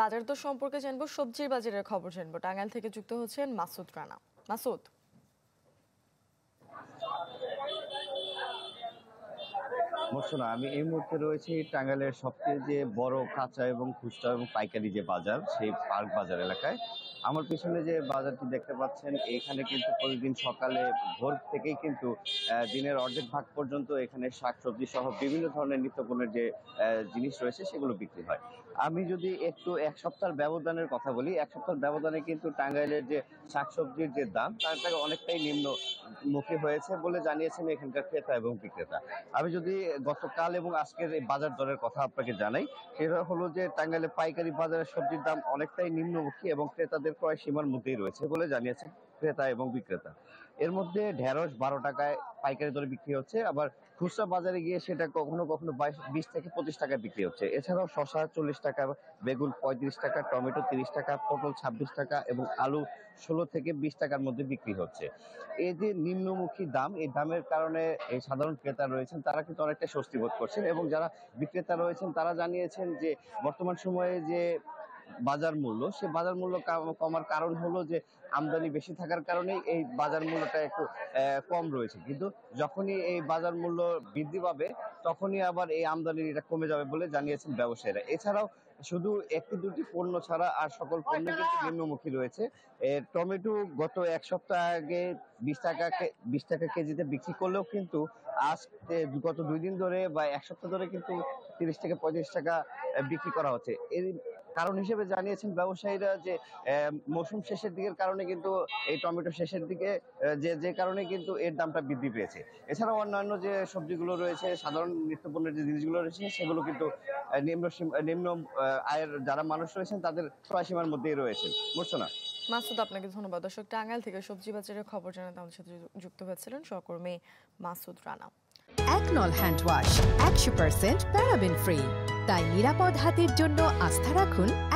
বাজার দর সম্পর্কে জানবো, সবজির বাজারের খবর জানবো। টাঙ্গাইল থেকে যুক্ত হচ্ছেন মাসুদ রানা। মাসুদ, মোর্শনা, আমি এই মুহূর্তে রয়েছি টাঙ্গাইলের সবচেয়ে যে বড় কাঁচা এবং খুচরা এবং পাইকারি যে বাজার, সেই পার্ক বাজার এলাকায়। আমার পিছনে যে বাজারটি দেখতে পাচ্ছেন, এখানে কিন্তু প্রতিদিন সকালে ভোর থেকেই কিন্তু দিনের অর্ধেক ভাগ পর্যন্ত এখানে শাকসবজি সহ বিভিন্ন ধরনের নিত্যপণ্যের যে জিনিস রয়েছে সেগুলো বিক্রি হয়। আমি যদি একটু এক সপ্তাহের ব্যবধানের কথা বলি, এক সপ্তাহের ব্যবধানে কিন্তু টাঙ্গাইলের যে শাকসবজির যে দাম তার থেকে অনেকটাই নিম্নমুখী হয়েছে বলে জানিয়েছেন এখানকার ক্রেতা এবং বিক্রেতা। আমি যদি গতকাল এবং আজকের এই বাজার দরের কথা আপনাকে জানাই, সেটা হলো যে টাঙ্গাইলে পাইকারি বাজারের সবজির দাম অনেকটাই নিম্নমুখী এবং ক্রেতাদের ক্রয় সীমার মধ্যেই রয়েছে বলে জানিয়েছেন ক্রেতা এবং বিক্রেতা। এর মধ্যে ঢেঁড়স 12 টাকায় পাইকারি দরে বিক্রি হচ্ছে, আবার খুচরা বাজারে গিয়ে সেটা কখনো কখনো 20 থেকে 25 টাকায় বিক্রি হচ্ছে। এছাড়াও শসা 40 টাকা, বেগুন 35 টাকা, টমেটো 30 টাকা, পটল 26 টাকা এবং আলু 16 থেকে 20 টাকার মধ্যে বিক্রি হচ্ছে। এই যে নিম্নমুখী দাম, এই দামের কারণে এই সাধারণ ক্রেতা রয়েছেন তারা কিন্তু অনেকটা স্বস্তি বোধ করছেন, এবং যারা বিক্রেতা রয়েছেন তারা জানিয়েছেন যে বর্তমান সময়ে যে বাজার মূল্য, সে বাজার মূল্য কমার কারণ হলো যে আমদানি বেশি থাকার কারণেই এই বাজার মূল্যটা একটু কম রয়েছে। কিন্তু যখনই এই বাজার মূল্য বৃদ্ধি পাবে তখনই আবার এই আমদানি এটা কমে যাবে বলে জানিয়েছেন ব্যবসায়ীরা। এছাড়াও শুধু একটি দুটি পণ্য ছাড়া আর সকল পণ্য কিন্তু নিম্নমুখী রয়েছে। টমেটো গত এক সপ্তাহ আগে 20 টাকা কেজিতে বিক্রি করলেও কিন্তু আজ গত 2 দিন ধরে বা এক সপ্তাহ ধরে কিন্তু 30 থেকে 35 টাকা বিক্রি করা হচ্ছে। এর কারণ হিসেবে জানিয়েছেন ব্যবসায়ীরা যে মৌসুম শেষের দিকের কারণে কিন্তু এই টমেটো শেষের দিকে যে কারণে কিন্তু এর দামটা বৃদ্ধি পেয়েছে। এছাড়াও অন্যান্য যে সবজিগুলো রয়েছে, সাধারণ নিত্যপণ্যের যে জিনিসগুলো রয়েছে সেগুলো কিন্তু নিম্ন আয়ের যারা মানুষ রয়েছেন তাদের ক্রয় সীমার মধ্যেই রয়েছে। বুঝছো না মাসুদ, আপনাকে ধন্যবাদ। দর্শক, টাঙ্গাইল থেকে সবজি বাজারের খবর জানাতে আমাদের সাথে যুক্ত হয়েছিলেন সহকর্মী মাসুদ রানা। একনল হ্যান্ড ওয়াশ 100% প্যারাবেন ফ্রি, তাই নিরাপদ হাতের জন্য আস্থা রাখুন